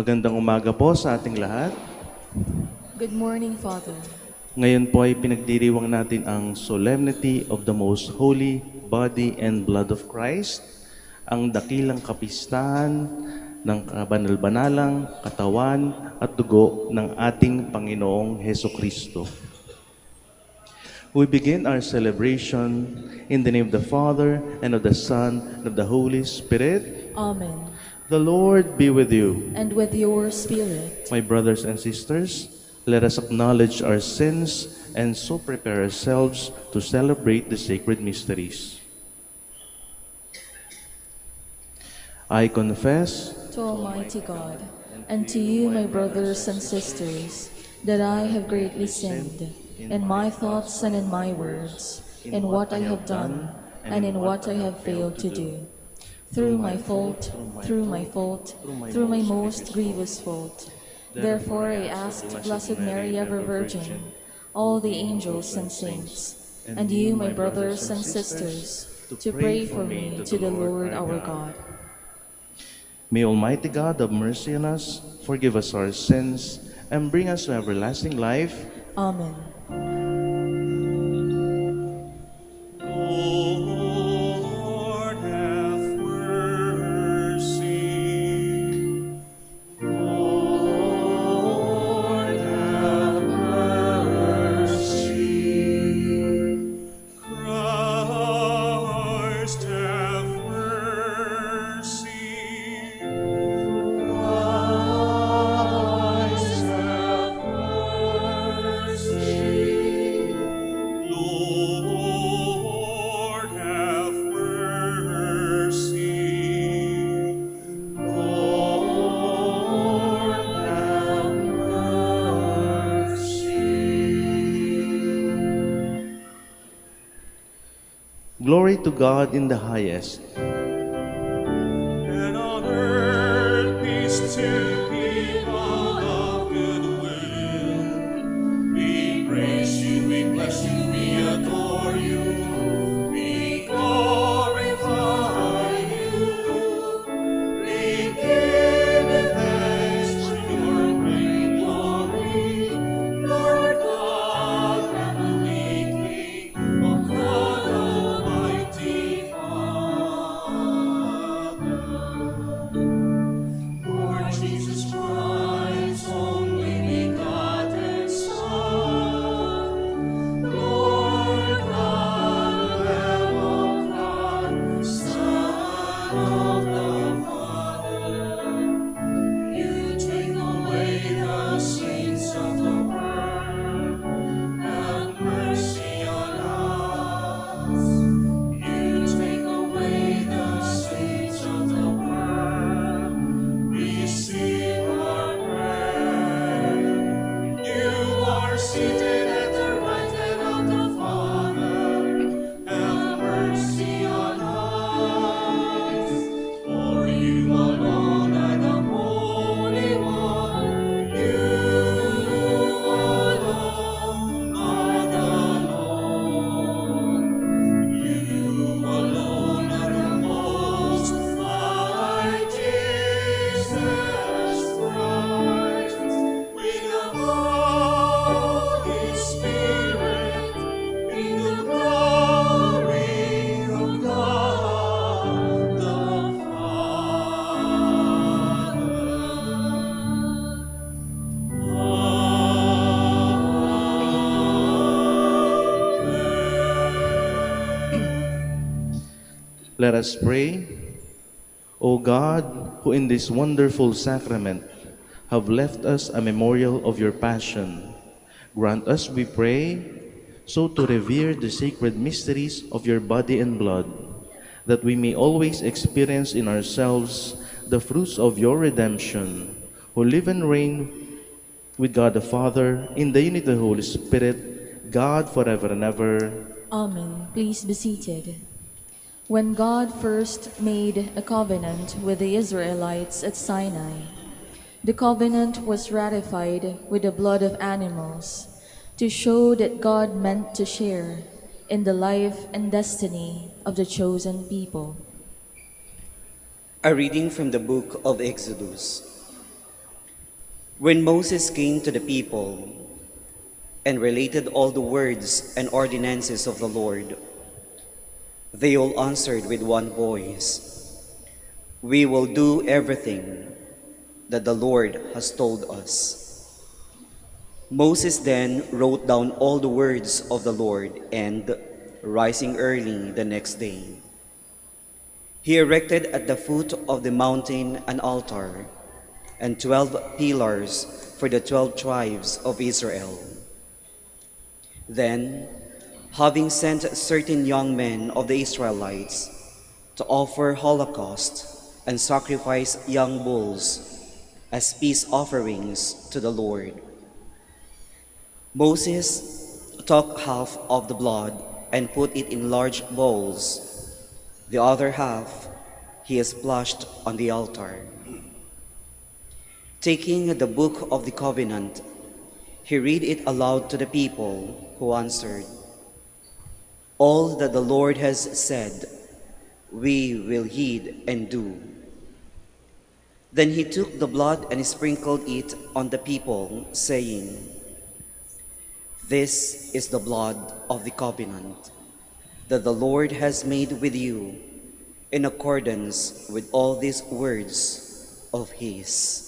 Magandang umaga po sa ating lahat. Good morning, Father. Ngayon po ay pinagdiriwang natin ang Solemnity of the Most Holy Body and Blood of Christ, ang dakilang kapistahan ng kabanal-banalang katawan at dugo ng ating Panginoong Heso Kristo. We begin our celebration in the name of the Father, and of the Son, and of the Holy Spirit. Amen. The Lord be with you. And with your spirit. My brothers and sisters, let us acknowledge our sins and so prepare ourselves to celebrate the sacred mysteries. I confess To Almighty God, and to you, my brothers and sisters, that I have greatly sinned in my thoughts and in my words, in what I have done and in what I have failed to do. Through my fault, through my most grievous fault. Therefore I asked Blessed Mary, ever Virgin, all the angels and saints, and you, my brothers and sisters, to pray for me to the Lord our God. May Almighty God have mercy on us, forgive us our sins, and bring us to everlasting life. Amen. Lord, have mercy. Lord, have mercy. Christ, have mercy. Christ, have mercy. Lord, have mercy. Lord, have mercy. Glory to God in the highest, And on earth peace to people of good will. We praise you, we bless you, we adore you, we glorify you. We give you thanks for your great glory, Lord God, heavenly King, O God, Almighty Father. Lord Jesus Christ, only begotten Son, Lord God, Lamb of God, Son of the Father, you take away the sins of the world, have mercy on us. You take away the sins of the world, receive our prayer. You are seated at the right hand of the Father, have mercy on us. For you alone are the Holy One, you alone are the Lord. You alone are the Most High, Jesus Christ, with the Holy Spirit, in the glory of God the Father. let us pray. O God, who in this wonderful sacrament have left us a memorial of your passion, grant us, we pray, so to revere the sacred mysteries of your body and blood, that we may always experience in ourselves the fruits of your redemption, who live and reign with God the Father, in the unity of the Holy Spirit, God forever and ever. Amen. Please be seated. When God first made a covenant with the Israelites at Sinai, the covenant was ratified with the blood of animals to show that God meant to share in the life and destiny of the chosen people. A reading from the book of Exodus. When Moses came to the people and related all the words and ordinances of the Lord, they all answered with one voice, "We will do everything that the Lord has told us." Moses then wrote down all the words of the Lord, and, rising early the next day, he erected at the foot of the mountain an altar and 12 pillars for the 12 tribes of Israel. Then, having sent certain young men of the Israelites to offer holocaust and sacrifice young bulls as peace offerings to the Lord, Moses took half of the blood and put it in large bowls. The other half he splashed on the altar. Taking the book of the covenant, he read it aloud to the people, who answered, "All that the Lord has said, we will heed and do." Then he took the blood and sprinkled it on the people, saying, "This is the blood of the covenant that the Lord has made with you in accordance with all these words of his."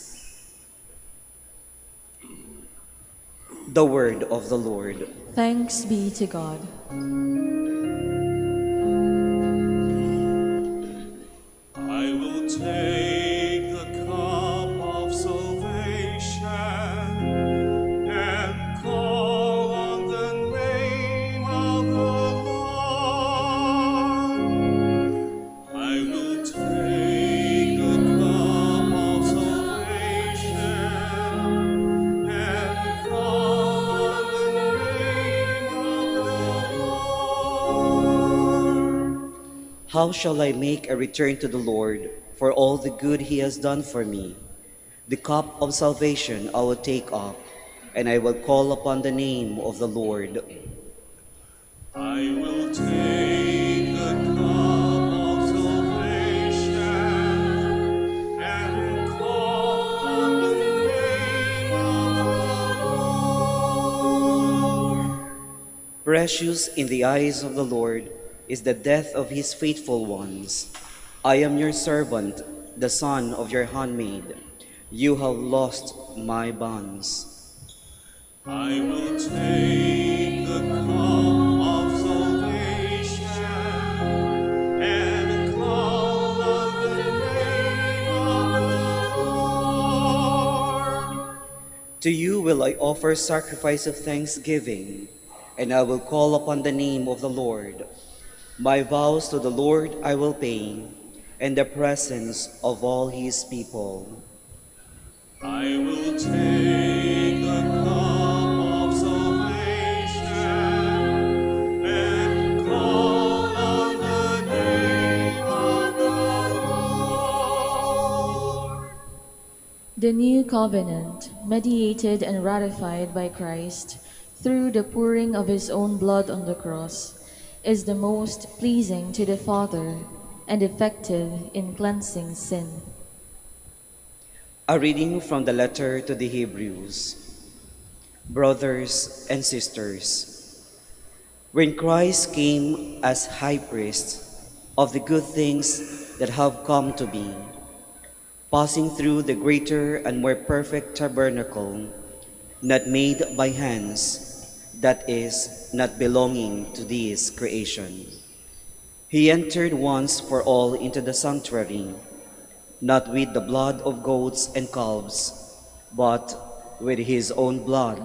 The word of the Lord. Thanks be to God. I will take the cup of salvation and call on the name of the Lord. I will take the cup of salvation and call on the name of the Lord. How shall I make a return to the Lord for all the good he has done for me? The cup of salvation I will take up, and I will call upon the name of the Lord. I will take the cup of salvation and call on the name of the Lord. Precious in the eyes of the Lord is the death of his faithful ones. I am your servant, the son of your handmaid. You have lost my bonds. I will take the cup of salvation and call on the name of the Lord. To you will I offer sacrifice of thanksgiving, and I will call upon the name of the Lord. My vows to the Lord I will pay, in the presence of all his people. I will take the cup of salvation and call on the name of the Lord. The new covenant, mediated and ratified by Christ through the pouring of his own blood on the cross, is the most pleasing to the Father and effective in cleansing sin. A reading from the letter to the Hebrews. Brothers and sisters, when Christ came as high priest of the good things that have come to be, passing through the greater and more perfect tabernacle, not made by hands, that is, not belonging to this creation, he entered once for all into the sanctuary, not with the blood of goats and calves, but with his own blood,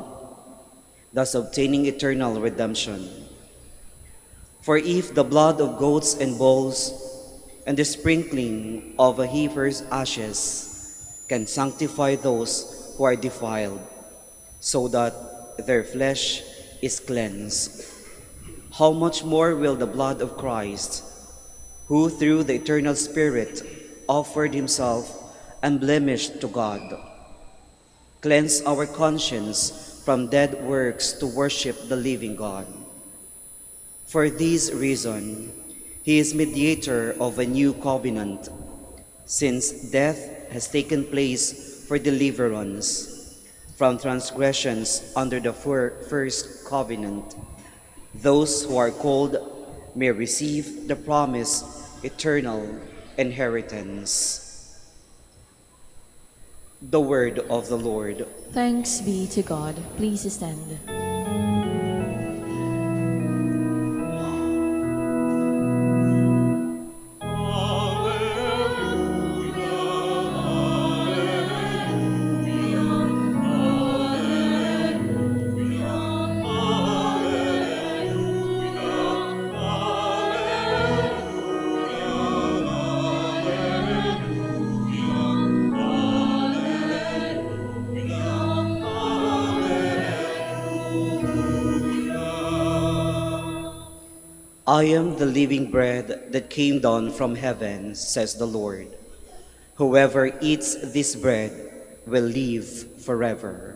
thus obtaining eternal redemption. For if the blood of goats and bulls and the sprinkling of a heifer's ashes can sanctify those who are defiled, so that their flesh is cleansed, how much more will the blood of Christ, who through the eternal Spirit offered himself unblemished to God, cleanse our conscience from dead works to worship the living God. For this reason, he is mediator of a new covenant, since death has taken place for deliverance, from transgressions under the first covenant. Those who are called may receive the promised eternal inheritance. The word of the Lord. Thanks be to God. Please stand. I am the living bread that came down from heaven, says the Lord. Whoever eats this bread will live forever.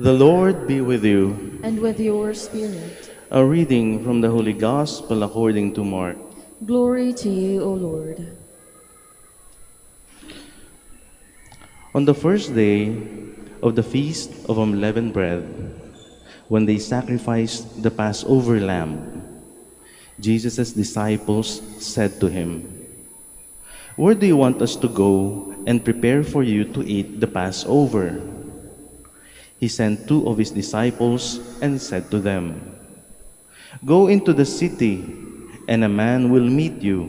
The Lord be with you. And with your spirit. A reading from the Holy Gospel according to Mark. Glory to you, O Lord. On the first day of the feast of unleavened bread, when they sacrificed the Passover lamb, Jesus' disciples said to him, "Where do you want us to go and prepare for you to eat the Passover?" He sent two of his disciples and said to them, "Go into the city, and a man will meet you,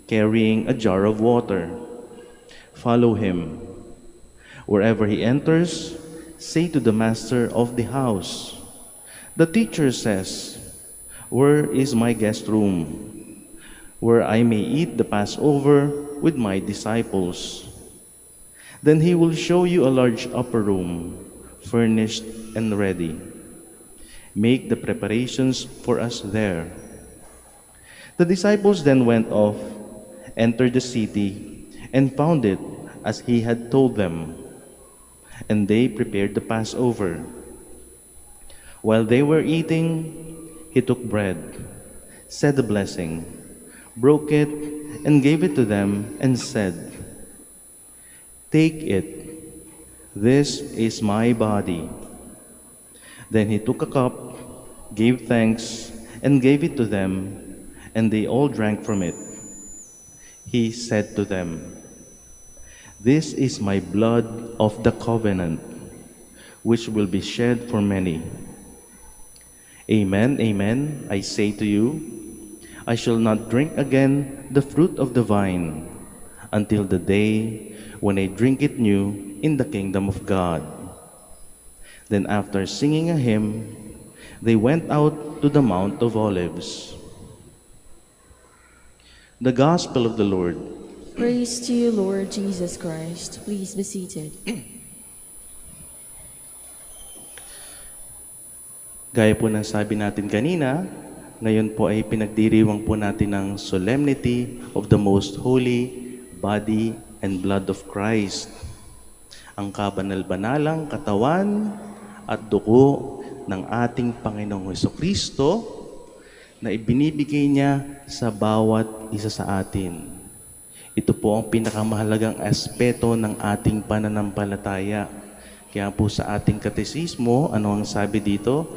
carrying a jar of water. Follow him. Wherever he enters, say to the master of the house, 'The teacher says, where is my guest room, where I may eat the Passover with my disciples?' Then he will show you a large upper room, furnished and ready. Make the preparations for us there." The disciples then went off, entered the city, and found it as he had told them. And they prepared the Passover. While they were eating, he took bread, said a blessing, broke it, and gave it to them, and said, "Take it. This is my body." Then he took a cup, gave thanks, and gave it to them, and they all drank from it. He said to them, "This is my blood of the covenant, which will be shed for many. Amen, amen, I say to you, I shall not drink again the fruit of the vine until the day when I drink it new in the kingdom of God." Then after singing a hymn, they went out to the Mount of Olives. The Gospel of the Lord. Praise to you, Lord Jesus Christ. Please be seated. Gaya po ng sabi natin kanina, ngayon po ay pinagdiriwang po natin ng Solemnity of the Most Holy Body and Blood of Christ, ang kabanal-banalang katawan at dugo ng ating Panginoong Hesukristo na ibinibigay niya sa bawat isa sa atin. Ito po ang pinakamahalagang aspeto ng ating pananampalataya. Kaya po sa ating katesismo, ano ang sabi dito?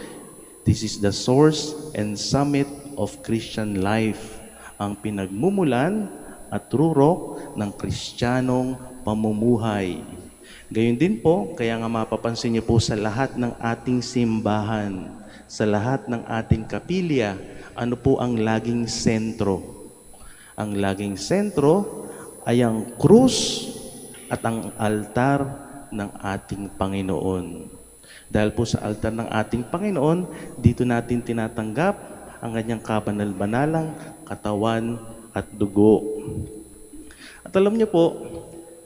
This is the source and summit of Christian life, ang pinagmumulan at rurok ng Kristiyanong pamumuhay. Gayon din po, kaya nga mapapansin niyo po sa lahat ng ating simbahan, sa lahat ng ating kapilya, ano po ang laging sentro? Ang laging sentro ay ang krus at ang altar ng ating Panginoon. Dahil po sa altar ng ating Panginoon, dito natin tinatanggap ang kanyang kabanal-banalang katawan at dugo. At alam niyo po,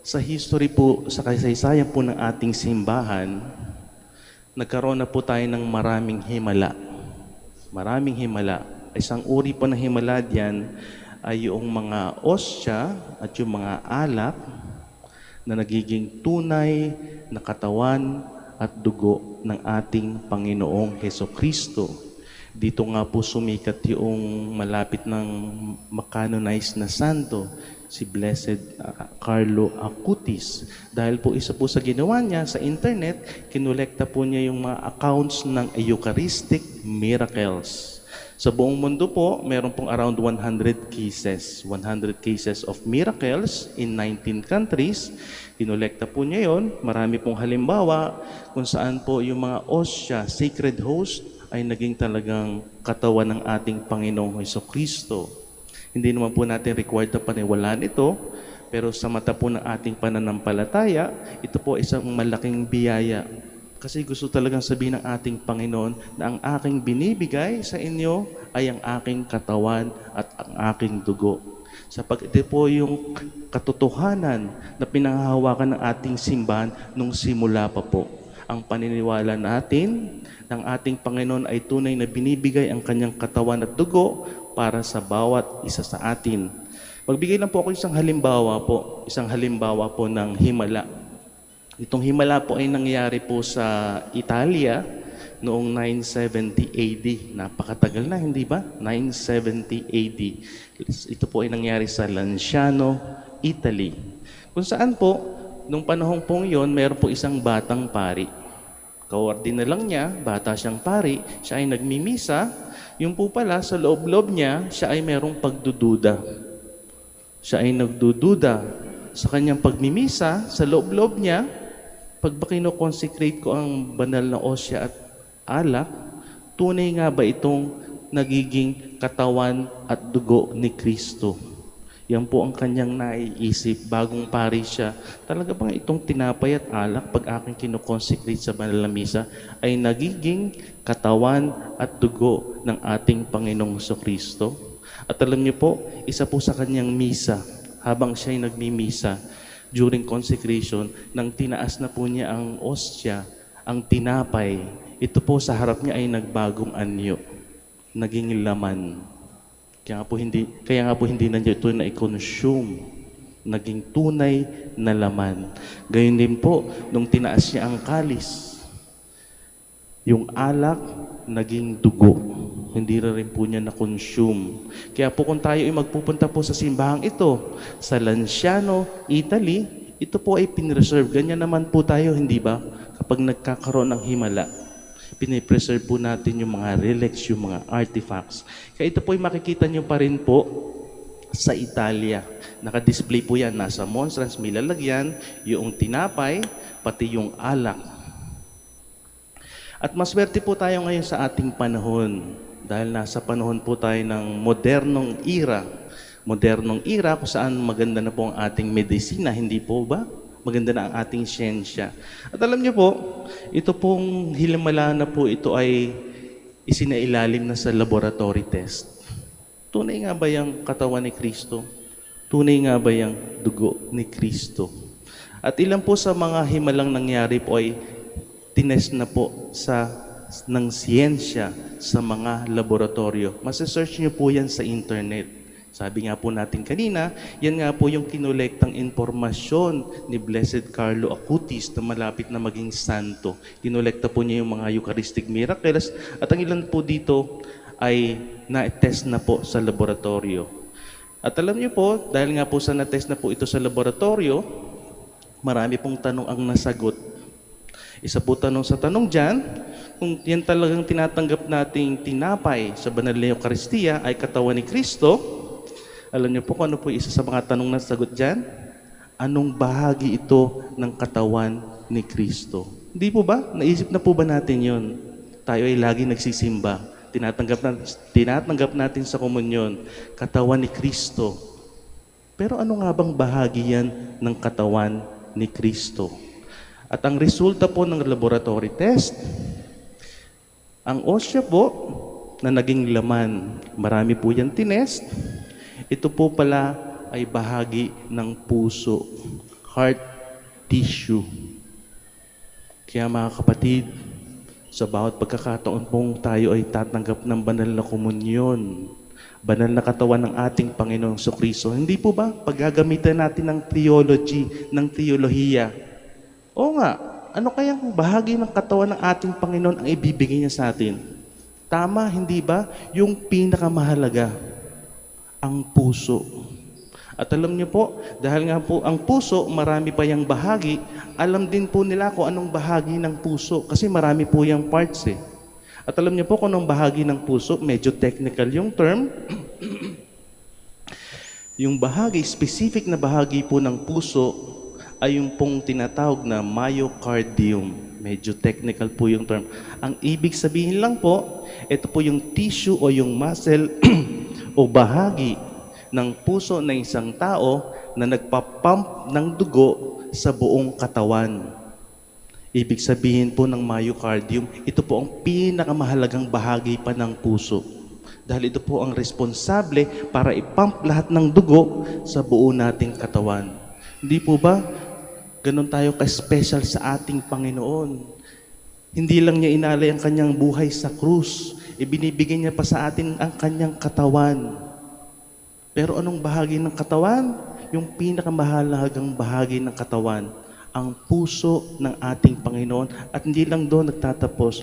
sa history po, sa kasaysayan po ng ating simbahan, nagkaroon na po tayo ng maraming himala. Maraming himala. Isang uri po ng himala diyan ay yung mga osya at yung mga alak na nagiging tunay na katawan at dugo ng ating Panginoong Hesukristo. Dito nga po sumikat yung malapit ng makanonize na santo, si Blessed Carlo Acutis. Dahil po isa po sa ginawa niya sa internet, kinolekta po niya yung mga accounts ng Eucharistic miracles. Sa buong mundo po, meron pong around 100 cases. 100 cases of miracles in 19 countries. Kinolekta po niya yon. Marami pong halimbawa kung saan po yung mga osya, sacred host, ay naging talagang katawan ng ating Panginoong Hesukristo. Hindi naman po natin required na paniwalaan ito, pero sa mata po ng ating pananampalataya, ito po isang malaking biyaya. Kasi gusto talagang sabihin ng ating Panginoon na ang aking binibigay sa inyo ay ang aking katawan at ang aking dugo. Sapagkat ito po yung katotohanan na pinanghahawakan ng ating simbahan nung simula pa po. Ang paniniwala natin ng ating Panginoon ay tunay na binibigay ang kanyang katawan at dugo para sa bawat isa sa atin. Magbigay lang po ako isang halimbawa po ng himala. Itong himala po ay nangyari po sa Italia noong 970 AD. Napakatagal na, hindi ba? 970 AD. Ito po ay nangyari sa Lanciano, Italy. Kung saan po, nung panahon pong yon, meron po isang batang pari. Kaordina lang niya, bata siyang pari, siya ay nagmimisa. Yung po pala, sa loob-loob niya, siya ay merong pagdududa. Siya ay nagdududa sa kanyang pagmimisa, sa loob-loob niya, pag ba kinoconsecrate ko ang banal na osya at alak, tunay nga ba itong nagiging katawan at dugo ni Kristo? Yan po ang kanyang naiisip, bagong pari siya. Talaga bang itong tinapay at alak, pag aking kinoconsecrate sa banal na misa, ay nagiging katawan at dugo ng ating Panginoong Kristo? At alam niyo po, isa po sa kanyang misa, habang siya ay nagmimisa, during consecration, nang tinaas na po niya ang ostya, ang tinapay, ito po sa harap niya ay nagbagong anyo, naging laman. Kaya nga po hindi na niya ito na i-consume, naging tunay na laman. Gayon din po, nung tinaas niya ang kalis, yung alak, naging dugo. Hindi rin po niya na-consume. Kaya po kung tayo ay magpupunta po sa simbahang ito, sa Lanciano, Italy, ito po ay pinreserve. Ganyan naman po tayo, hindi ba? Kapag nagkakaroon ng himala, pinipreserve po natin yung mga relics, yung mga artifacts. Kaya ito po ay makikita nyo pa rin po sa Italia. Naka-display po yan. Nasa monstrance, may lalagyan, yung tinapay, pati yung alak. At maswerte po tayo ngayon sa ating panahon. Dahil nasa panahon po tayo ng modernong era. Modernong era kung saan maganda na po ang ating medisina, hindi po ba? Maganda na ang ating siyensya. At alam niyo po, ito pong himala na po ito ay isinailalim na sa laboratory test. Tunay nga ba yung katawan ni Kristo? Tunay nga ba yung dugo ni Kristo? At ilan po sa mga himalang nangyari po ay tinest na po ng siyensya sa mga laboratorio. Masa-search niyo po yan sa internet. Sabi nga po natin kanina, yan nga po yung kinulektang informasyon ni Blessed Carlo Acutis na malapit na maging santo. Kinolekta po niya yung mga Eucharistic miracles at ang ilan po dito ay na-test na po sa laboratorio. At alam niyo po, dahil nga po sa na-test na po ito sa laboratorio, marami pong tanong ang nasagot. Isa po sa tanong dyan, kung yan talagang tinatanggap nating tinapay sa banal na Eucharistia ay katawan ni Kristo, alam niyo po kung ano po isa sa mga tanong na sagot dyan? Anong bahagi ito ng katawan ni Kristo? Hindi po ba? Naisip na po ba natin yon? Tayo ay lagi nagsisimba. Tinatanggap natin sa komunyon, katawan ni Kristo. Pero ano nga bang bahagi yan ng katawan ni Kristo? At ang resulta po ng laboratory test, ang osya po na naging laman, marami po yan tinest. Ito po pala ay bahagi ng puso, heart tissue. Kaya mga kapatid, sa bawat pagkakataon pong tayo ay tatanggap ng banal na komunyon, banal na katawan ng ating Panginoong Kristo. Hindi po ba paggagamitan natin ng theology, ng teolohiya? Oo nga, ano kayang bahagi ng katawan ng ating Panginoon ang ibibigay niya sa atin? Tama, hindi ba? Yung pinakamahalaga, ang puso. At alam niyo po, dahil nga po ang puso, marami pa yung bahagi, alam din po nila kung anong bahagi ng puso kasi marami po yung parts eh. At alam niyo po kung anong bahagi ng puso, medyo technical yung term. Yung bahagi, specific na bahagi po ng puso ay yung pong tinatawag na myocardium. Medyo technical po yung term. Ang ibig sabihin lang po, ito po yung tissue o yung muscle o bahagi ng puso ng isang tao na nagpapump ng dugo sa buong katawan. Ibig sabihin po ng myocardium, ito po ang pinakamahalagang bahagi pa ng puso. Dahil ito po ang responsable para ipump lahat ng dugo sa buo nating katawan. Hindi po ba ganun tayo ka-special sa ating Panginoon? Hindi lang niya inalay ang kanyang buhay sa krus, ibinibigay niya pa sa atin ang kanyang katawan. Pero anong bahagi ng katawan? Yung pinakamahalagang bahagi ng katawan, ang puso ng ating Panginoon. At hindi lang doon nagtatapos.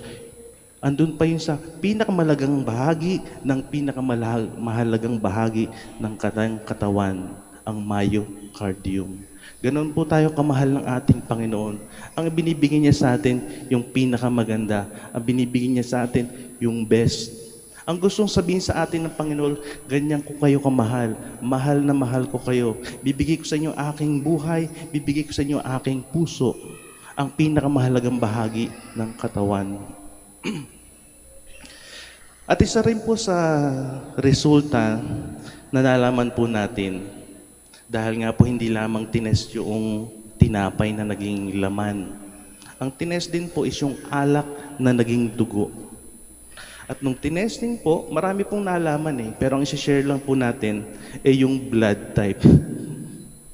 Andun pa yun sa pinakamahalagang bahagi ng pinakamahalagang bahagi ng kanyang katawan, ang myocardium. Ganon po tayo kamahal ng ating Panginoon. Ang binibigay niya sa atin, yung pinakamaganda. Ang binibigay niya sa atin, yung best. Ang gustong sabihin sa atin ng Panginoon, ganyan ko kayo kamahal. Mahal na mahal ko kayo. Bibigay ko sa inyo aking buhay. Bibigay ko sa inyo aking puso. Ang pinakamahalagang bahagi ng katawan. At isa rin po sa resulta na nalaman po natin, dahil nga po hindi lamang tinest yung tinapay na naging laman. Ang tinest din po is yung alak na naging dugo. At nung tinesting po, marami pong nalaman eh. Pero ang isi-share lang po natin ay yung blood type.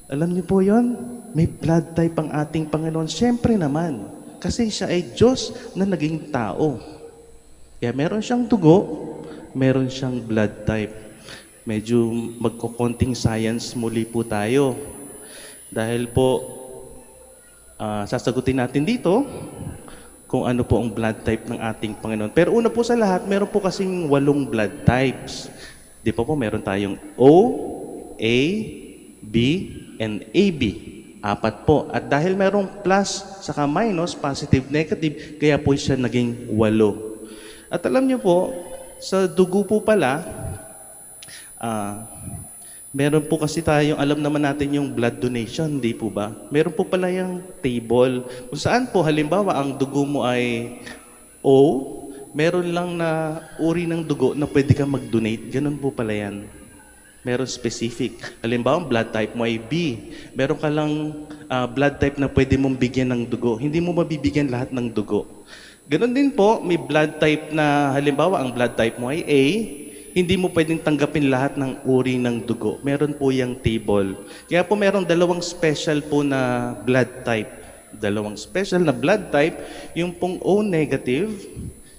Alam niyo po yon? May blood type ang ating Panginoon. Siyempre naman. Kasi siya ay Diyos na naging tao. Kaya meron siyang dugo, meron siyang blood type. Medyo magkukonting science muli po tayo. Dahil po, sasagutin natin dito kung ano po ang blood type ng ating Panginoon. Pero una po sa lahat, meron po kasing 8 blood types. Di pa po, meron tayong O, A, B, and AB. 4 po. At dahil merong plus, saka minus, positive, negative, kaya po siya naging 8. At alam niyo po, sa dugo po pala, meron po kasi tayong, alam naman natin yung blood donation, di po ba? Meron po pala yung table. Kung saan po, halimbawa, ang dugo mo ay O, meron lang na uri ng dugo na pwede kang mag-donate. Ganun po pala yan. Meron specific. Halimbawa, ang blood type mo ay B. Meron ka lang blood type na pwede mong bigyan ng dugo. Hindi mo mabibigyan lahat ng dugo. Ganun din po, may blood type na, halimbawa, ang blood type mo ay A, hindi mo pwedeng tanggapin lahat ng uri ng dugo. Meron po yung table. Kaya po merong 2 special po na blood type. 2 special na blood type, yung pong O negative,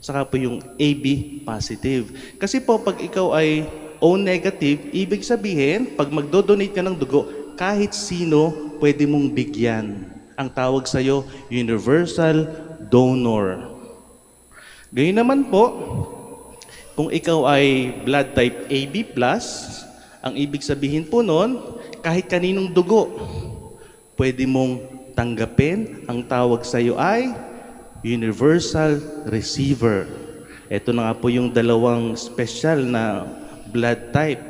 saka po yung AB positive. Kasi po pag ikaw ay O negative, ibig sabihin, pag magdo-donate ka ng dugo, kahit sino pwede mong bigyan. Ang tawag sa'yo, universal donor. Gayun naman po, kung ikaw ay blood type AB+, ang ibig sabihin po nun, kahit kaninong dugo, pwede mong tanggapin. Ang tawag sa iyo ay universal receiver. Ito na nga po yung 2 special na blood type.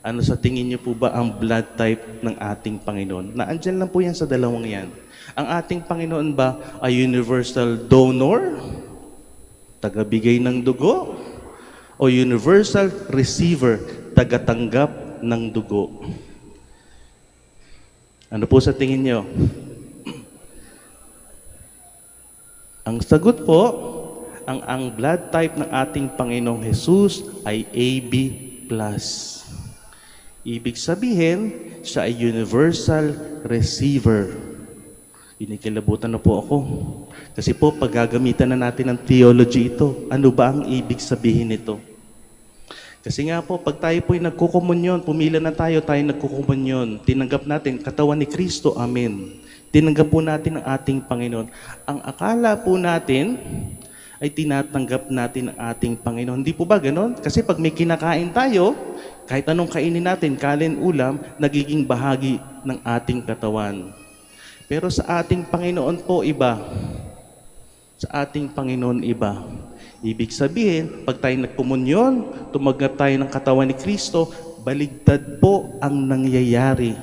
Ano sa tingin niyo po ba ang blood type ng ating Panginoon? Naandyan lang po yan sa 2 yan. Ang ating Panginoon ba ay universal donor? Tagabigay ng dugo? O universal receiver, tagatanggap ng dugo? Ano po sa tingin nyo? Ang sagot po, ang blood type ng ating Panginoong Jesus ay AB+. Ibig sabihin, siya ay universal receiver. Inikilabutan na po ako. Kasi po, pag gagamitan na natin ng theology ito, ano ba ang ibig sabihin nito? Kasi nga po, pag tayo po'y nagkukomunyon, pumila na tayo nagkukomunyon, tinanggap natin katawan ni Kristo, amen. Tinanggap po natin ang ating Panginoon. Ang akala po natin ay tinatanggap natin ang ating Panginoon. Hindi po ba ganon? Kasi pag may kinakain tayo, kahit anong kainin natin, kanin, ulam, nagiging bahagi ng ating katawan. Pero sa ating Panginoon po iba. Sa ating Panginoon iba. Ibig sabihin, pag tayo nagkomunyon, tumaganap tayo ng katawan ni Kristo, baligtad po ang nangyayari.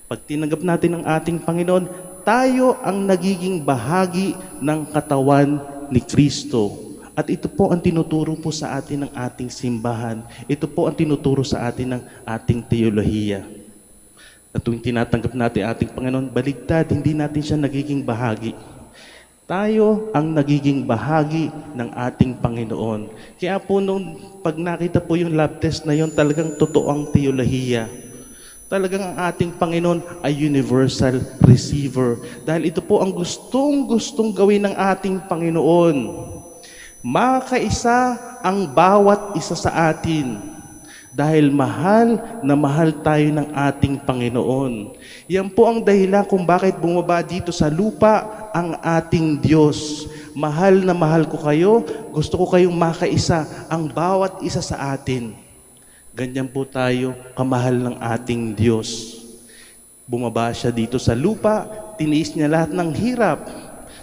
Pag tinanggap natin ang ating Panginoon, tayo ang nagiging bahagi ng katawan ni Kristo. At ito po ang tinuturo po sa atin ng ating simbahan. Ito po ang tinuturo sa atin ng ating teolohiya. Na tuwing tinatanggap natin ating Panginoon, baligtad, hindi natin siya nagiging bahagi. Tayo ang nagiging bahagi ng ating Panginoon. Kaya po nung pag nakita po yung lab test na yun, talagang totoo ang teolohiya. Talagang ang ating Panginoon ay universal receiver. Dahil ito po ang gustong gawin ng ating Panginoon. Makaisa ang bawat isa sa atin. Dahil mahal na mahal tayo ng ating Panginoon. Yan po ang dahilan kung bakit bumaba dito sa lupa ang ating Diyos. Mahal na mahal ko kayo, gusto ko kayong makaisa ang bawat isa sa atin. Ganyan po tayo kamahal ng ating Diyos. Bumaba siya dito sa lupa, tiniis niya lahat ng hirap.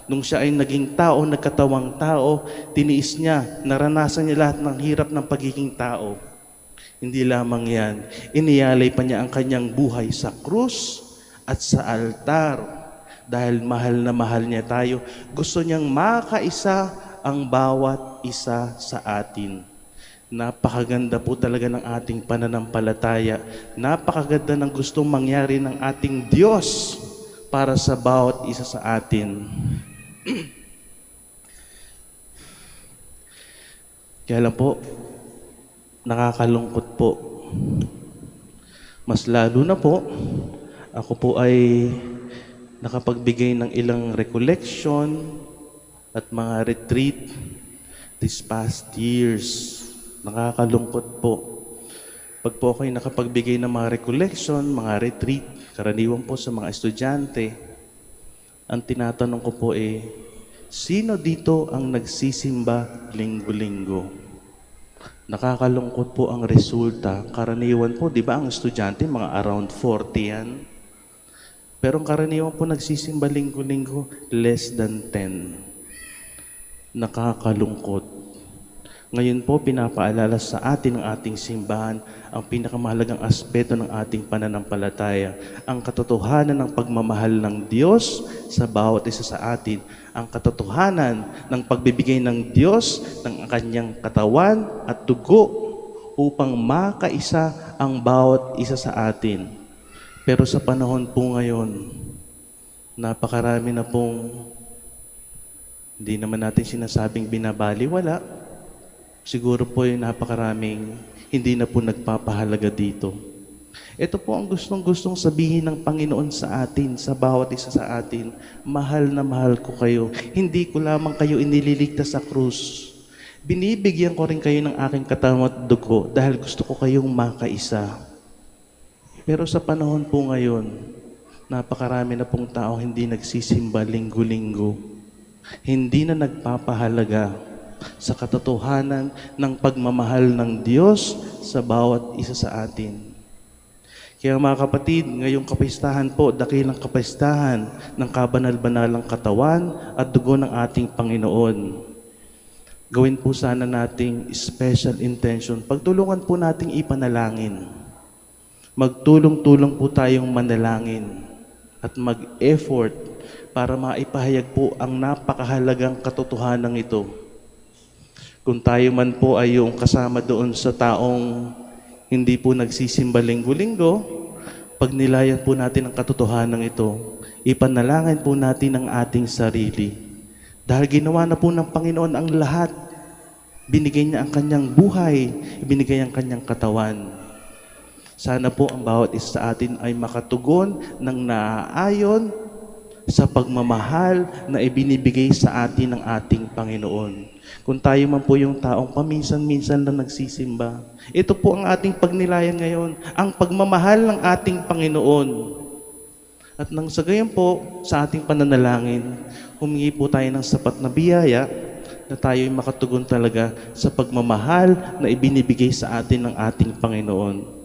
Nung siya ay naging tao, nagkatawang tao, tiniis niya, naranasan niya lahat ng hirap ng pagiging tao. Hindi lamang yan, iniyalay pa niya ang kanyang buhay sa krus at sa altar. Dahil mahal na mahal niya tayo, gusto niyang makaisa ang bawat isa sa atin. Napakaganda po talaga ng ating pananampalataya. Napakaganda ng gustong mangyari ng ating Diyos para sa bawat isa sa atin. Kaya lang po, nakakalungkot po. Mas lalo na po, ako po ay nakapagbigay ng ilang recollection at mga retreat these past years. Nakakalungkot po. Pag po ako ay nakapagbigay ng mga recollection, mga retreat, karaniwan po sa mga estudyante, ang tinatanong ko po sino dito ang nagsisimba linggo-linggo? Nakakalungkot po ang resulta. Karaniwan po, di ba ang estudyante, mga around 40 yan. Pero ang karaniwan po nagsisimba linggo-linggo, less than 10. Nakakalungkot. Ngayon po, pinapaalala sa atin ng ating simbahan ang pinakamahalagang aspeto ng ating pananampalataya, ang katotohanan ng pagmamahal ng Diyos sa bawat isa sa atin, ang katotohanan ng pagbibigay ng Diyos ng kanyang katawan at dugo upang makaisa ang bawat isa sa atin. Pero sa panahon po ngayon, napakarami na pong hindi naman natin sinasabing binabaliwala. Siguro po yung napakaraming hindi na po nagpapahalaga dito. Ito po ang gustong sabihin ng Panginoon sa atin, sa bawat isa sa atin. Mahal na mahal ko kayo. Hindi ko lamang kayo inililigtas sa krus. Binibigyan ko rin kayo ng aking katawan at dugo dahil gusto ko kayong makaisa. Pero sa panahon po ngayon, napakarami na pong tao hindi nagsisimba linggo-linggo. Hindi na nagpapahalaga sa katotohanan ng pagmamahal ng Diyos sa bawat isa sa atin. Kaya mga kapatid, ngayong kapistahan po, dakilang kapistahan ng kabanal-banalang katawan at dugo ng ating Panginoon. Gawin po sana nating special intention. Pagtulungan po nating ipanalangin. Magtulong-tulong po tayong manalangin at mag-effort para maipahayag po ang napakahalagang katotohanan ito. Kung tayo man po ay yung kasama doon sa taong hindi po nagsisimba linggo-linggo, pag nilayan po natin ang katotohanan ito, ipanalangin po natin ang ating sarili. Dahil ginawa na po ng Panginoon ang lahat. Binigay niya ang kanyang buhay, binigay ang kanyang katawan. Sana po ang bawat isa sa atin ay makatugon ng naaayon sa pagmamahal na ibinibigay sa atin ng ating Panginoon. Kung tayo man po yung taong paminsan-minsan lang nagsisimba, ito po ang ating pagnilayan ngayon, ang pagmamahal ng ating Panginoon. At nang sa gayon po, sa ating pananalangin, humingi po tayo ng sapat na biyaya na tayo ay makatugon talaga sa pagmamahal na ibinibigay sa atin ng ating Panginoon.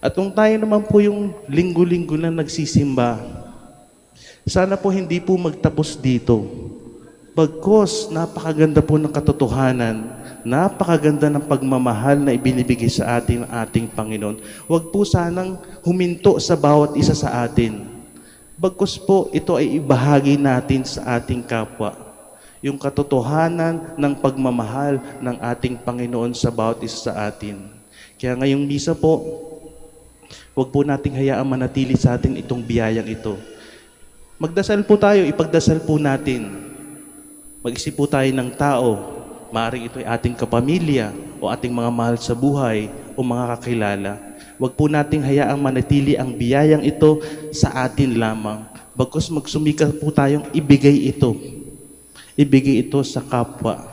At kung tayo naman po yung linggo-linggo na nagsisimba, sana po hindi po magtapos dito. Bagkus, napakaganda po ng katotohanan, napakaganda ng pagmamahal na ibinibigay sa atin ng ating Panginoon. Huwag po sanang huminto sa bawat isa sa atin. Bagkus po, ito ay ibahagi natin sa ating kapwa. Yung katotohanan ng pagmamahal ng ating Panginoon sa bawat isa sa atin. Kaya ngayong misa po, huwag po nating hayaang manatili sa atin itong biyayang ito. Magdasal po tayo, ipagdasal po natin. Mag-isip po tayo ng tao. Maaaring ito ay ating kapamilya o ating mga mahal sa buhay o mga kakilala. Huwag po nating hayaang manatili ang biyayang ito sa atin lamang. Bagkus magsumika po tayong ibigay ito. Ibigay ito sa kapwa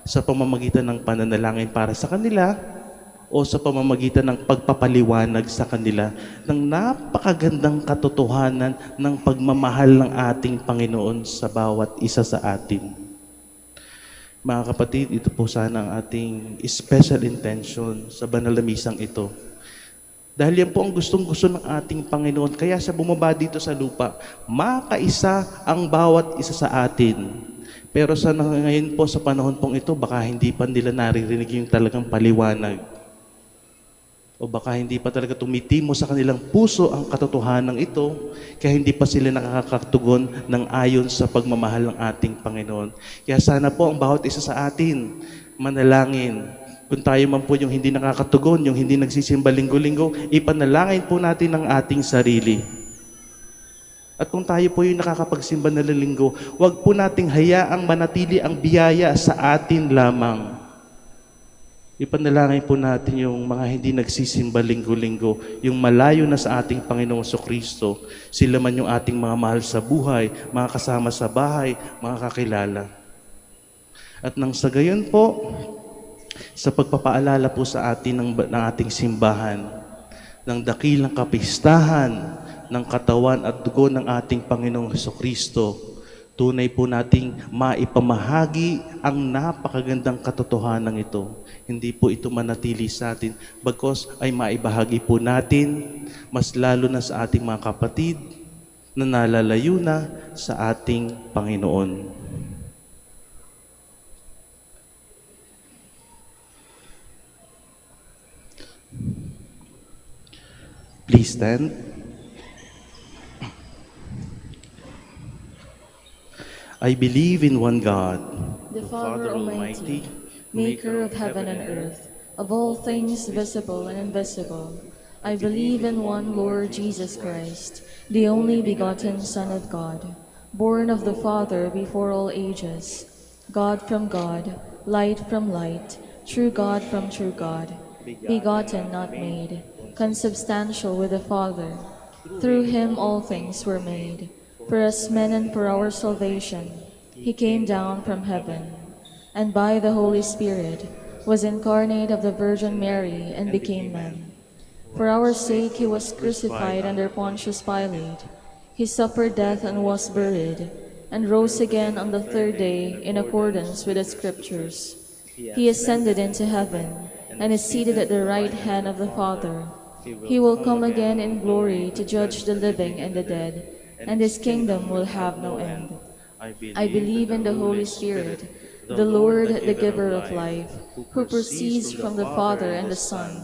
sa pamamagitan ng pananalangin para sa kanila o sa pamamagitan ng pagpapaliwanag sa kanila ng napakagandang katotohanan ng pagmamahal ng ating Panginoon sa bawat isa sa atin. Mga kapatid, ito po sana ang ating special intention sa banal na misang ito. Dahil yan po ang gustong-gusto ng ating Panginoon. Kaya siya bumaba dito sa lupa. Makaisa ang bawat isa sa atin. Pero sa ngayon po, sa panahon pong ito, baka hindi pa nila naririnig yung talagang paliwanag. O baka hindi pa talaga tumitimo sa kanilang puso ang katotohanan ito, kaya hindi pa sila nakakatugon ng ayon sa pagmamahal ng ating Panginoon. Kaya sana po ang bawat isa sa atin manalangin. Kung tayo man po yung hindi nakakatugon, yung hindi nagsisimba linggo-linggo, ipanalangin po natin ang ating sarili. At kung tayo po yung nakakapagsimba na linggo, huwag po nating hayaang manatili ang biyaya sa atin lamang. Ipanalangin po natin yung mga hindi nagsisimba linggo-linggo, yung malayo na sa ating Panginoong Kristo, sila man yung ating mga mahal sa buhay, mga kasama sa bahay, mga kakilala. At nang sa gayon po, sa pagpapaalala po sa atin ng ating simbahan, ng dakilang kapistahan, ng katawan at dugo ng ating Panginoong Kristo, tunay po nating maipamahagi ang napakagandang katotohanan ito. Hindi po ito manatili sa atin, bagkus ay maibahagi po natin, mas lalo na sa ating mga kapatid na nalalayo na sa ating Panginoon. Please stand. I believe in one God, The Father Almighty, maker of heaven and earth, of all things visible and invisible. I believe in one Lord Jesus Christ, the only begotten Son of God, born of the Father before all ages, God from God, light from light, true God from true God, begotten, not made, consubstantial with the Father. Through him all things were made. For us men and for our salvation, he came down from heaven, and by the Holy Spirit was incarnate of the Virgin Mary and became man. For our sake he was crucified under Pontius Pilate. He suffered death and was buried, and rose again on the third day in accordance with the Scriptures. He ascended into heaven, and is seated at the right hand of the Father. He will come again in glory to judge the living and the dead, and his kingdom will have no end. I believe in the Holy Spirit, the Lord, the giver of life, who proceeds from the Father and the Son,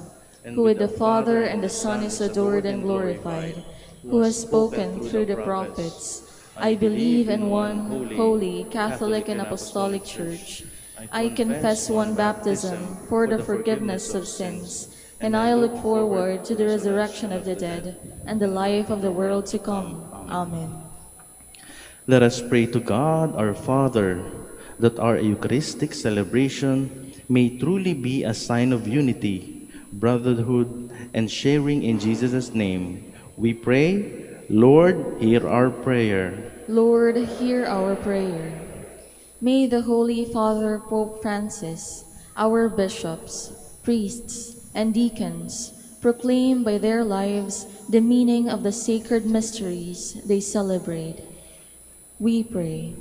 who with the Father and the Son is adored and glorified, who has spoken through the prophets. I believe in one holy, Catholic and Apostolic Church. I confess one baptism for the forgiveness of sins, and I look forward to the resurrection of the dead and the life of the world to come. Amen. Let us pray to God, our Father, that our Eucharistic celebration may truly be a sign of unity, brotherhood, and sharing in Jesus' name. We pray, Lord, hear our prayer. Lord, hear our prayer. May the Holy Father Pope Francis, our bishops, priests, and deacons proclaim by their lives the meaning of the sacred mysteries they celebrate. We pray.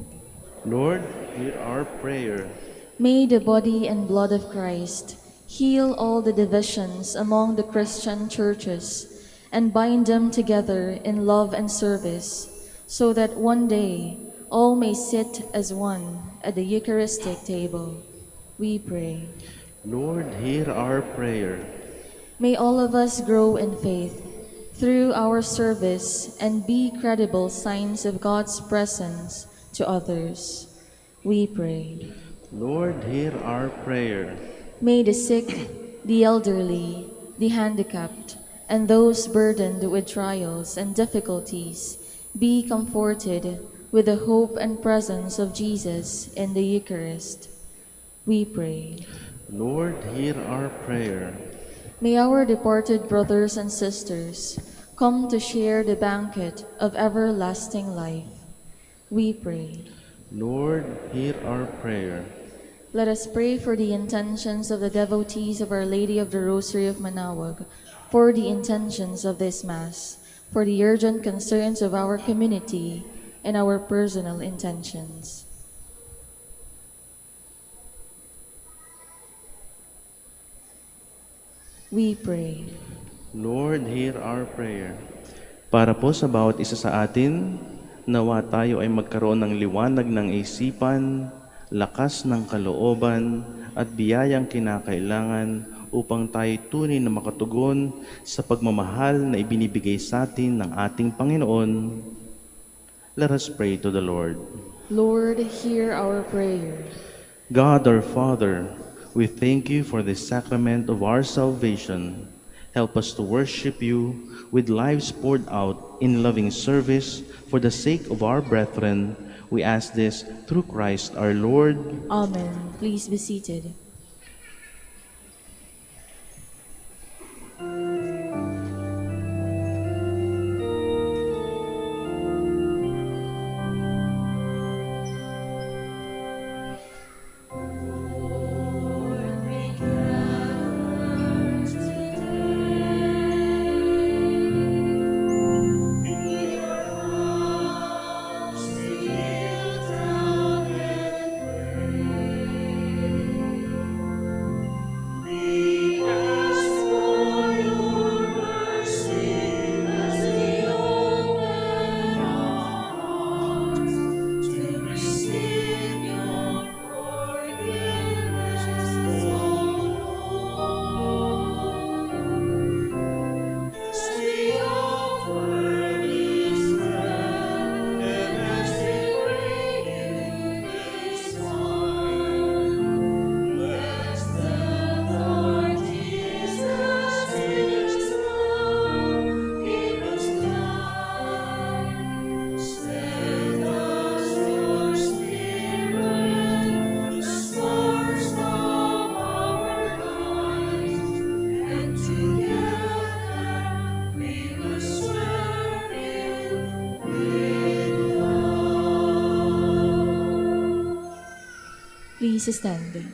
Lord, hear our prayer. May the body and blood of Christ heal all the divisions among the Christian churches and bind them together in love and service, so that one day all may sit as one at the Eucharistic table. We pray. Lord, hear our prayer. May all of us grow in faith through our service and be credible signs of God's presence to others. We pray. Lord, hear our prayer. May the sick, the elderly, the handicapped, and those burdened with trials and difficulties be comforted with the hope and presence of Jesus in the Eucharist. We pray. Lord, hear our prayer. May our departed brothers and sisters come to share the banquet of everlasting life. We pray. Lord, hear our prayer. Let us pray for the intentions of the devotees of Our Lady of the Rosary of Manaoag, for the intentions of this Mass, for the urgent concerns of our community, and our personal intentions. We pray. Lord, hear our prayer. Para po sa bawat isa sa atin, nawa tayo ay magkaroon ng liwanag ng isipan, lakas ng kalooban, at biyayang kinakailangan upang tayo tunay na makatugon sa pagmamahal na ibinibigay sa atin ng ating Panginoon. Let us pray to the Lord. Lord, hear our prayer. God our Father, we thank you for the sacrament of our salvation. Help us to worship you with lives poured out in loving service for the sake of our brethren. We ask this through Christ our Lord. Amen. Please be seated. Please stand.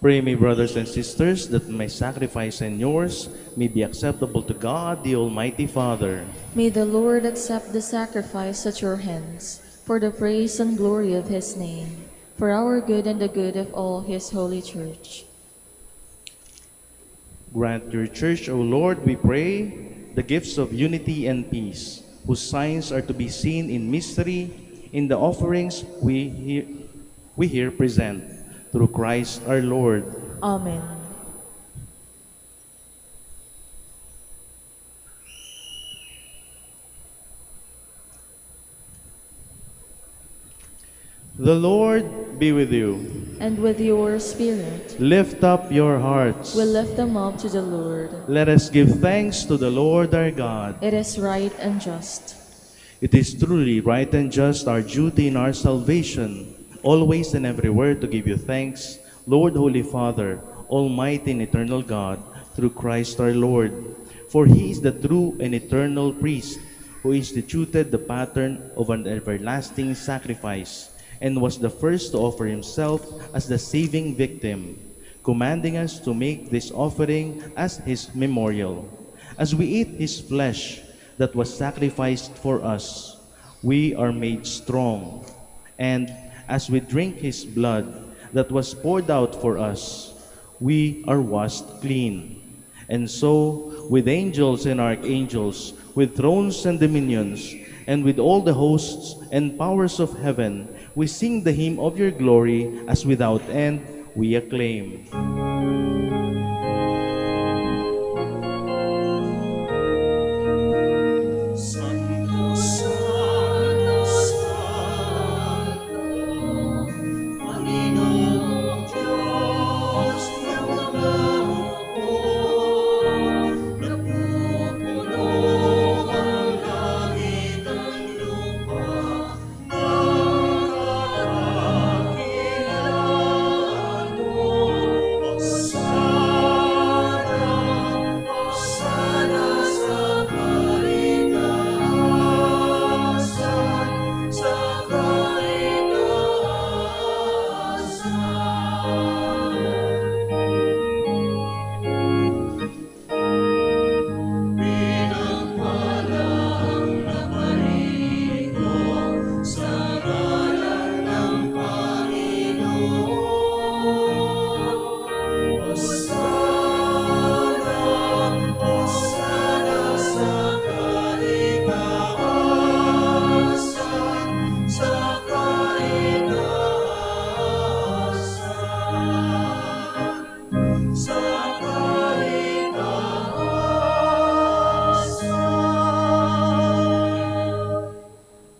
Pray, my brothers and sisters, that my sacrifice and yours may be acceptable to God, the Almighty Father. May the Lord accept the sacrifice at your hands for the praise and glory of his name, for our good and the good of all his holy church. Grant your church, O Lord, we pray, the gifts of unity and peace, whose signs are to be seen in mystery in the offerings we here present, through Christ our Lord. Amen. The Lord be with you. And with your spirit, Lift up your hearts. we lift them up to the Lord. Let us give thanks to the Lord our God. It is right and just. It is truly right and just, our duty in our salvation, always and everywhere to give you thanks, Lord, Holy Father, Almighty and eternal God, through Christ our Lord. For he is the true and eternal priest, who instituted the pattern of an everlasting sacrifice, and was the first to offer himself as the saving victim, commanding us to make this offering as his memorial. As we eat his flesh that was sacrificed for us, we are made strong. And as we drink his blood that was poured out for us, we are washed clean. And so, with angels and archangels, with thrones and dominions, and with all the hosts and powers of heaven, we sing the hymn of your glory, as without end we acclaim. Santo, Santo, Santo, Panginoong Diyos ng mga hukbo, napupuno ang langit at lupa ng kadakilaan mo. Hosanna, Hosanna sa kaitaasan, sa kaitaasan. Pinagpalang naparito sa ngalan ng Panginoon. Hosanna, Hosanna sa kaitaasan, sa kaitaasan, sa kaitaasan.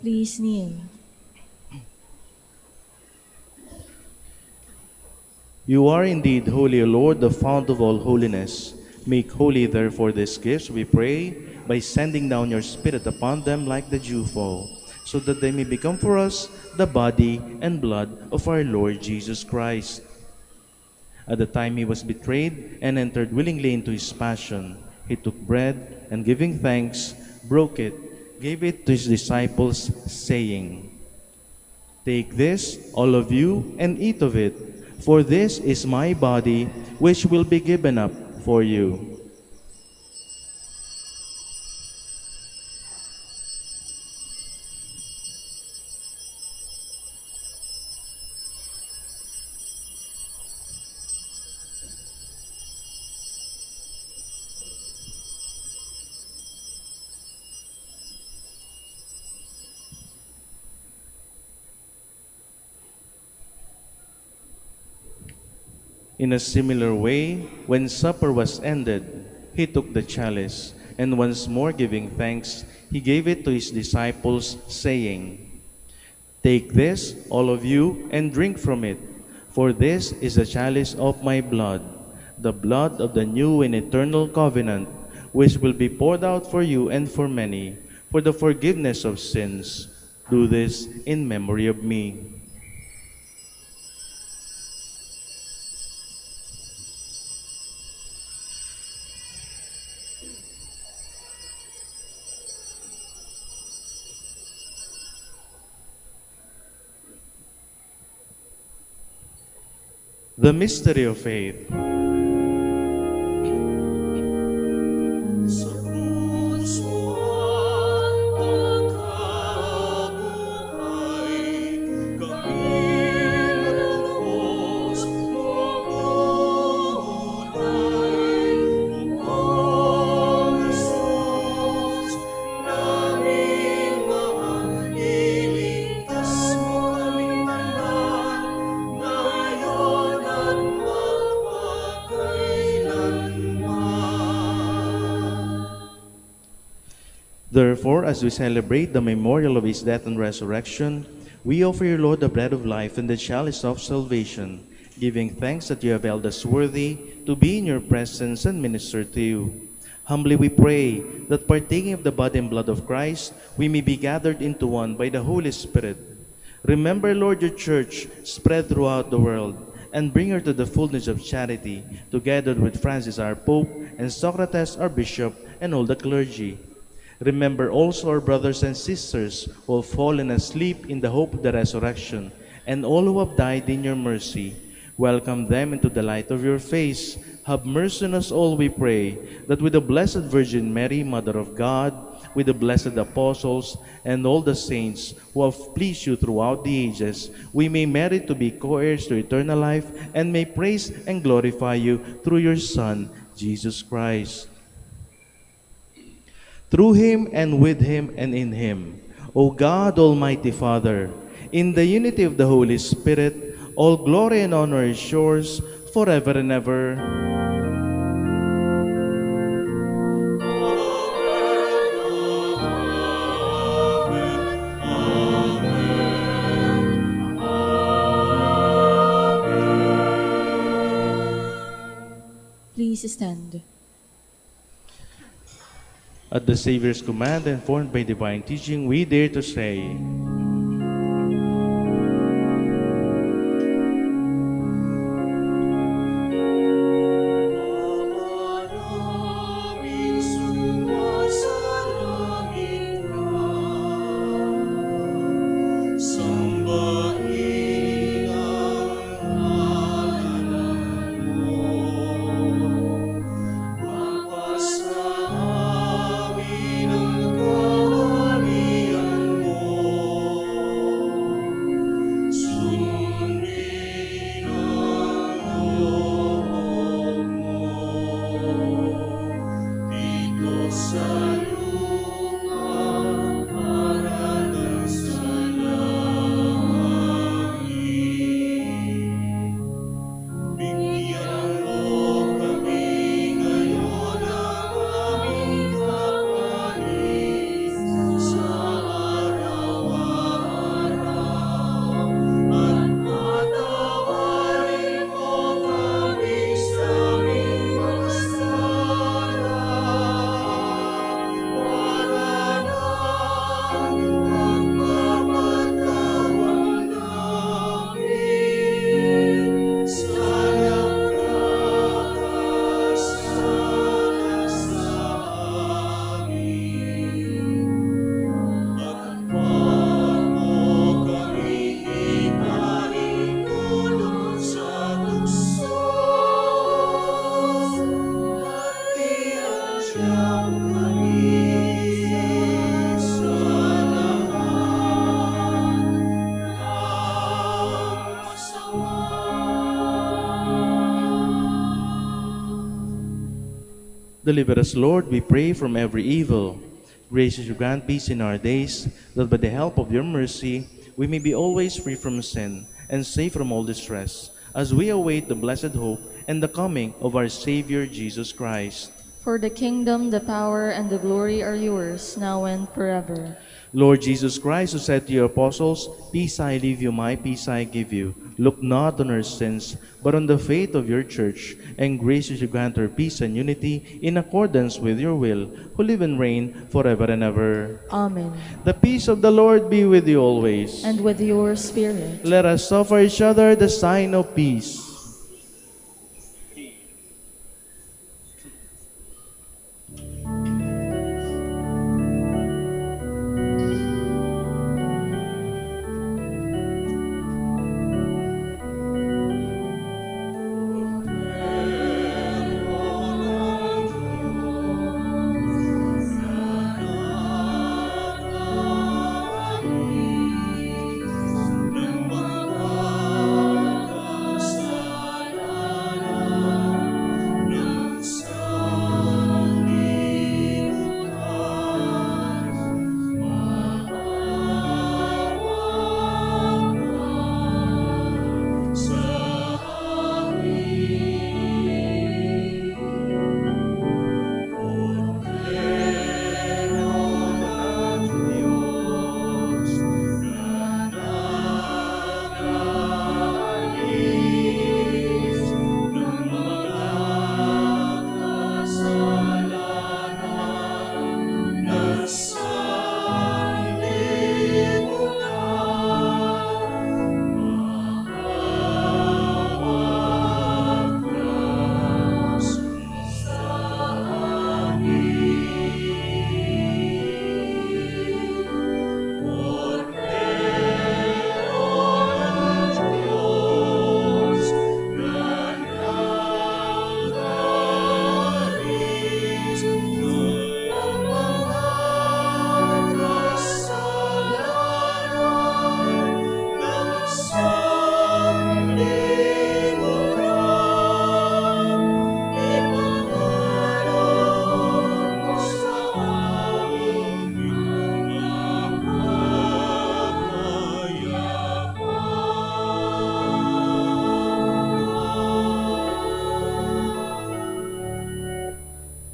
Please kneel. You are indeed holy, O Lord, the fount of all holiness. Make holy, therefore, these gifts, we pray, by sending down your Spirit upon them like the dewfall, so that they may become for us the body and blood of our Lord Jesus Christ. At the time he was betrayed and entered willingly into his passion, he took bread and, giving thanks, broke it, gave it to his disciples, saying, "Take this, all of you, and eat of it, for this is my body, which will be given up for you." In a similar way, when supper was ended, he took the chalice, and once more giving thanks, he gave it to his disciples, saying, "Take this, all of you, and drink from it, for this is the chalice of my blood, the blood of the new and eternal covenant, which will be poured out for you and for many, for the forgiveness of sins. Do this in memory of me." The mystery of faith. Sa krus mo ang pagkabuhay, kami lubos mong tunay. O Jesus, naming mahal, iligtas mo kami tanan, ngayon at magpakailanman. Therefore, as we celebrate the memorial of his death and resurrection, we offer you, Lord, the bread of life and the chalice of salvation, giving thanks that you have held us worthy to be in your presence and minister to you. Humbly we pray that, partaking of the body and blood of Christ, we may be gathered into one by the Holy Spirit. Remember, Lord, your church spread throughout the world, and bring her to the fullness of charity, together with Francis our Pope, and Socrates our Bishop, and all the clergy. Remember also our brothers and sisters who have fallen asleep in the hope of the resurrection, and all who have died in your mercy. Welcome them into the light of your face. Have mercy on us all, we pray, that with the Blessed Virgin Mary, Mother of God, with the blessed apostles, and all the saints who have pleased you throughout the ages, we may merit to be co-heirs to eternal life, and may praise and glorify you through your Son, Jesus Christ. Through him, and with him, and in him, O God, Almighty Father, in the unity of the Holy Spirit, all glory and honor is yours forever and ever. Please stand. At the Savior's command and formed by divine teaching, we dare to say, Maraming sumasalangit ka, sambahin ang ngalan mo. Magpasa amin ang kaharian mo. Sundin ang loob mo dito sa lupa para sa langit. Bigyan mo kami ngayon ng aming kapalit sa araw-araw, at patawarin mo kami sa aming mga sala, para ng pagpapatawad namin sa nagkakasala sa amin. At wag mo kami ipaling dulot sa tukso, hatian siyang kami sa lahat ng masama. Deliver us, Lord, we pray, from every evil. Graciously grant peace in our days, that by the help of your mercy we may be always free from sin and safe from all distress, as we await the blessed hope and the coming of our Savior Jesus Christ. For the kingdom, the power, and the glory are yours, now and forever. Lord Jesus Christ, who said to your apostles, "Peace I leave you, my peace I give you," look not on our sins, but on the faith of your church, and graciously grant her peace and unity in accordance with your will, who live and reign forever and ever. Amen. The peace of the Lord be with you always. And with your spirit. Let us offer each other the sign of peace. Nang magkakasala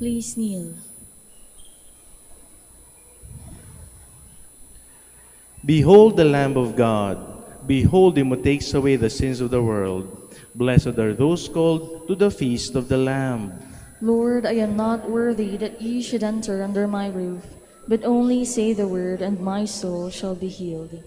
Please kneel. Behold the Lamb of God. Behold him who takes away the sins of the world. Blessed are those called to the feast of the Lamb. Lord, I am not worthy that ye should enter under my roof, but only say the word, and my soul shall be healed.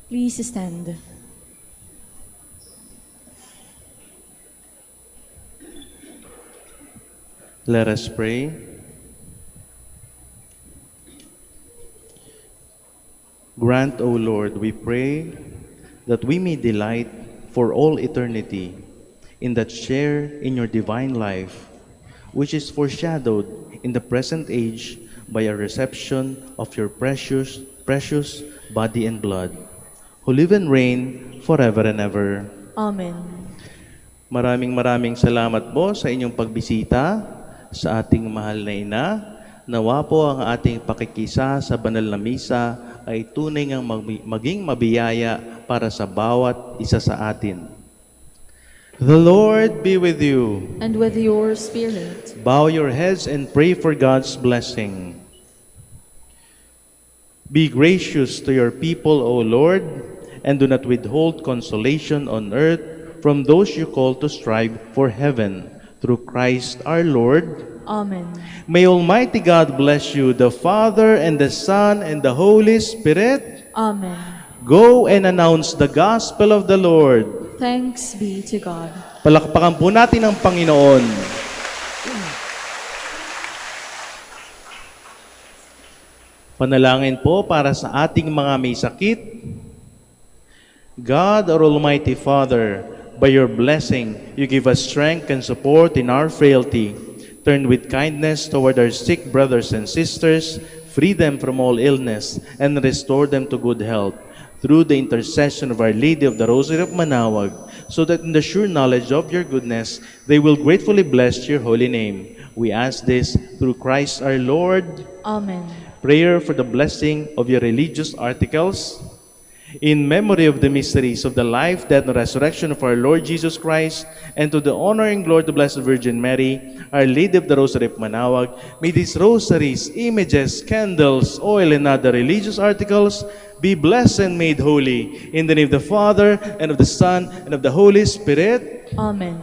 Please stand. Let us pray. Grant, O Lord, we pray, that we may delight for all eternity in that share in your divine life, which is foreshadowed in the present age by a reception of your precious body and blood, who live and reign forever and ever. Amen. Maraming salamat po sa inyong pagbisita sa ating mahal na ina. Nawa po ang ating pakikisa sa banal na misa ay tunay ngang maging mabiyaya para sa bawat isa sa atin. The Lord be with you. And with your spirit. Bow your heads and pray for God's blessing. Be gracious to your people, O Lord, and do not withhold consolation on earth from those you call to strive for heaven. Through Christ our Lord. Amen. May Almighty God bless you, the Father, and the Son, and the Holy Spirit. Amen. Go and announce the gospel of the Lord. Thanks be to God. Palakpakan po natin ang Panginoon. Panalangin po para sa ating mga may sakit. God, our Almighty Father, by your blessing, you give us strength and support in our frailty. Turn with kindness toward our sick brothers and sisters, free them from all illness, and restore them to good health. Through the intercession of Our Lady of the Rosary of Manaoag, so that in the sure knowledge of your goodness, they will gratefully bless your holy name. We ask this through Christ our Lord. Amen. Prayer for the blessing of your religious articles. In memory of the mysteries of the life, death, and resurrection of our Lord Jesus Christ, and to the honor and glory of the Blessed Virgin Mary, Our Lady of the Rosary of Manaoag, may these rosaries, images, candles, oil, and other religious articles be blessed and made holy. In the name of the Father, and of the Son, and of the Holy Spirit. Amen.